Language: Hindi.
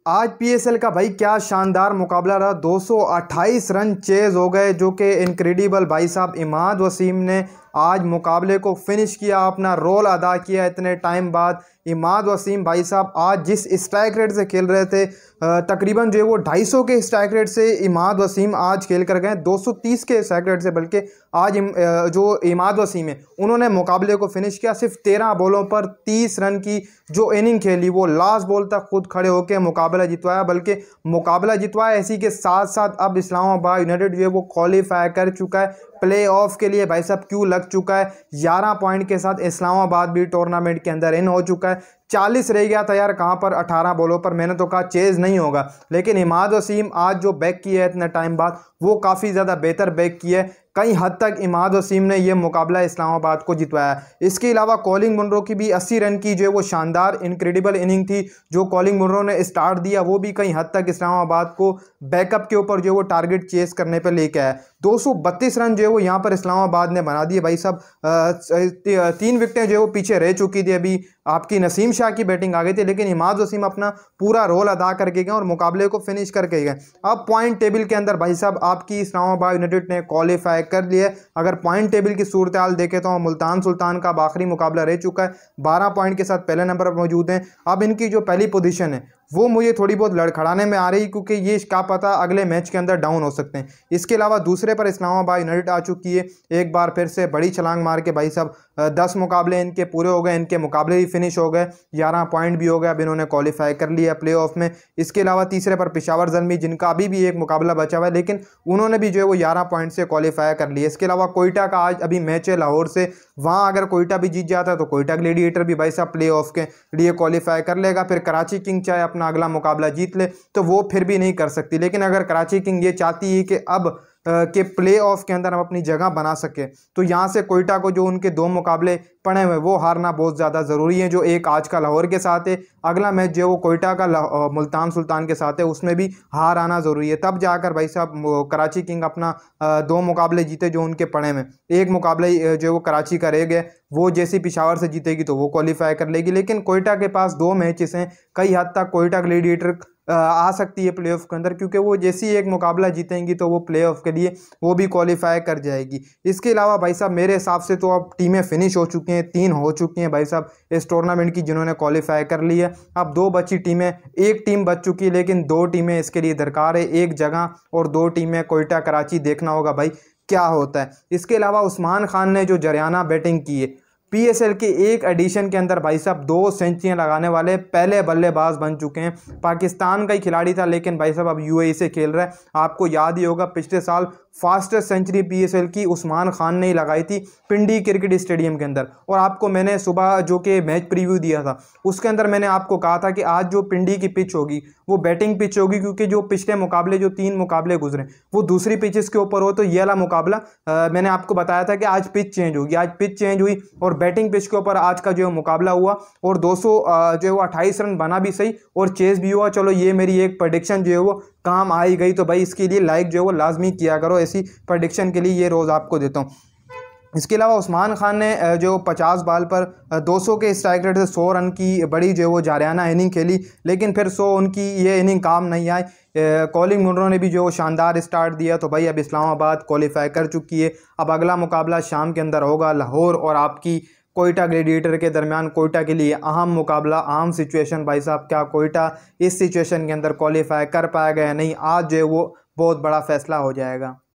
आज पीएसएल का भाई क्या शानदार मुकाबला रहा। 228 रन चेज हो गए, जो कि इनक्रेडिबल भाई साहब। इमाद वसीम ने आज मुकाबले को फिनिश किया, अपना रोल अदा किया इतने टाइम बाद। इमाद वसीम भाई साहब आज जिस स्ट्राइक रेट से खेल रहे थे, तकरीबन जो है वो 250 के स्ट्राइक रेट से इमाद वसीम आज खेल कर गए, 230 के स्ट्राइक रेट से। बल्कि आज जो इमाद वसीम है उन्होंने मुकाबले को फिनिश किया सिर्फ 13 बॉलों पर 30 रन की जो इनिंग खेली, वो लास्ट बॉल तक खुद खड़े होकर मुकाबला जितवाया। बल्कि मुकाबला जितवाया इसी के साथ साथ अब इस्लामाबाद यूनाइटेड जो है वो क्वालिफाई कर चुका है प्ले ऑफ के लिए। भाई साहब क्यों लग चुका है, 11 पॉइंट के साथ इस्लामाबाद भी टूर्नामेंट के अंदर इन हो चुका है। 40 रह गया था यार, कहाँ पर 18 बॉलों पर। मैंने तो कहा चेज नहीं होगा, लेकिन इमाद वसीम आज जो बैक किया है इतने टाइम बाद, वो काफ़ी ज़्यादा बेहतर बैक किया है। कई हद तक इमाद वसीम ने यह मुकाबला इस्लामाबाद को जितवाया। इसके अलावा कॉलिंग मुनरो की भी 80 रन की जो है वो शानदार इनक्रेडिबल इनिंग थी, जो कॉलिंग मुनरो ने स्टार्ट दिया, वो भी कई हद तक इस्लामाबाद को बैकअप के ऊपर जो है वो टारगेट चेस करने पर लेके आया। 232 रन जो है वो यहाँ पर इस्लामाबाद ने बना दिए भाई साहब। 3 विकेटें जो है वो पीछे रह चुकी थी, अभी आपकी नसीम शाह की बैटिंग आ गई थी, लेकिन इमाद वसीम अपना पूरा रोल अदा करके गए और मुकाबले को फिनिश करके गए। अब पॉइंट टेबल के अंदर भाई साहब आपकी इस्लामाबाद यूनाइटेड ने क्वालिफाई कर लिया। अगर पॉइंट टेबल की सूरत हाल देखें तो मुल्तान सुल्तान का आखिरी मुकाबला रह चुका है, 12 पॉइंट के साथ पहले नंबर पर मौजूद हैं। अब इनकी जो पहली पोजीशन है वो मुझे थोड़ी बहुत लड़खड़ाने में आ रही, क्योंकि ये क्या पता अगले मैच के अंदर डाउन हो सकते हैं। इसके अलावा दूसरे पर इस्लामाबाद यूनाइटेड आ चुकी है, एक बार फिर से बड़ी छलांग मार के भाई साहब 10 मुकाबले इनके पूरे हो गए, इनके मुकाबले भी फिनिश हो गए, 11 पॉइंट भी हो गए। अब इन्होंने क्वालिफाई कर लिया प्ले ऑफ में। इसके अलावा तीसरे पर पेशावर ज़ल्मी, जिनका अभी भी एक मुकाबला बचा हुआ है, लेकिन उन्होंने भी जो है वो 11 पॉइंट से क्वालिफाई कर लिया। इसके अलावा कोयटा का आज अभी मैच है लाहौर से, वहाँ अगर कोयटा भी जीत जाता है तो कोयटा ग्लेडिएटर भी भाई साहब प्ले ऑफ के लिए क्वालिफाई कर लेगा। फिर कराची किंग चाहे अपना अगला मुकाबला जीत ले तो वो फिर भी नहीं कर सकती, लेकिन अगर कराची किंग ये चाहती है कि अब के प्ले ऑफ के अंदर हम अपनी जगह बना सके, तो यहाँ से कोयटा को जो उनके 2 मुकाबले पड़े हुए वो हारना बहुत ज़्यादा ज़रूरी है। जो एक आज का लाहौर के साथ है, अगला मैच जो वो कोयटा का मुल्तान सुल्तान के साथ है, उसमें भी हार आना ज़रूरी है, तब जाकर भाई साहब कराची किंग अपना 2 मुकाबले जीते जो उनके पड़े में। एक मुकाबले जो वो कराची का रह गए, वो जैसी पिशावर से जीतेगी तो वो क्वालिफाई कर लेगी। लेकिन कोयटा के पास 2 मैचेस हैं, कई हद तक कोयटा ग्लेडिएटर आ सकती है प्ले ऑफ के अंदर, क्योंकि वो जैसी एक मुकाबला जीतेंगी तो वो प्ले ऑफ के लिए वो भी क्वालिफाई कर जाएगी। इसके अलावा भाई साहब मेरे हिसाब से तो अब टीमें फिनिश हो चुकी हैं, 3 हो चुकी हैं भाई साहब इस टूर्नामेंट की जिन्होंने क्वालिफाई कर ली है। अब 2 बची टीमें, एक टीम बच चुकी है, लेकिन 2 टीमें इसके लिए दरकार है, एक जगह और 2 टीमें कोयटा कराची। देखना होगा भाई क्या होता है। इसके अलावा उस्मान खान ने जो जरियाना बैटिंग की है, पीएसएल के एक एडिशन के अंदर भाई साहब 2 सेंचुरियां लगाने वाले पहले बल्लेबाज बन चुके हैं। पाकिस्तान का ही खिलाड़ी था, लेकिन भाई साहब अब यूएई से खेल रहा है। आपको याद ही होगा पिछले साल फास्टेस्ट सेंचुरी पीएसएल की उस्मान खान ने ही लगाई थी पिंडी क्रिकेट स्टेडियम के अंदर। और आपको मैंने सुबह जो कि मैच प्रीव्यू दिया था उसके अंदर मैंने आपको कहा था कि आज जो पिंडी की पिच होगी वो बैटिंग पिच होगी, क्योंकि जो पिछले मुकाबले जो 3 मुकाबले गुजरे वो दूसरी पिचेस के ऊपर हो, तो ये वाला मुकाबला मैंने आपको बताया था कि आज पिच चेंज होगी। आज पिच चेंज हुई और बैटिंग पिच के ऊपर आज का जो मुकाबला हुआ, और 200 जो है वो 28 रन बना भी सही और चेज भी हुआ। चलो ये मेरी एक प्रेडिक्शन जो है वो काम आई गई, तो भाई इसके लिए लाइक जो है वो लाजमी किया करो, ऐसी प्रेडिक्शन के लिए ये रोज़ आपको देता हूँ। इसके अलावा उस्मान खान ने जो 50 बॉल पर 200 के स्ट्राइक रेट से 100 रन की बड़ी जो वो जारियाना इनिंग खेली, लेकिन फिर 100 उनकी ये इनिंग काम नहीं आई। कॉलिंग मुनरो ने भी जो शानदार स्टार्ट दिया, तो भाई अब इस्लामाबाद क्वालिफाई कर चुकी है। अब अगला मुकाबला शाम के अंदर होगा लाहौर और आपकी कोयटा ग्लेडिएटर के दरमियान। कोयटा के लिए अहम मुकाबला, अहम सिचुएशन भाई साहब, क्या कोयटा इस सिचुएशन के अंदर क्वालिफाई कर पाएगा या नहीं, आज जो है वो बहुत बड़ा फैसला हो जाएगा।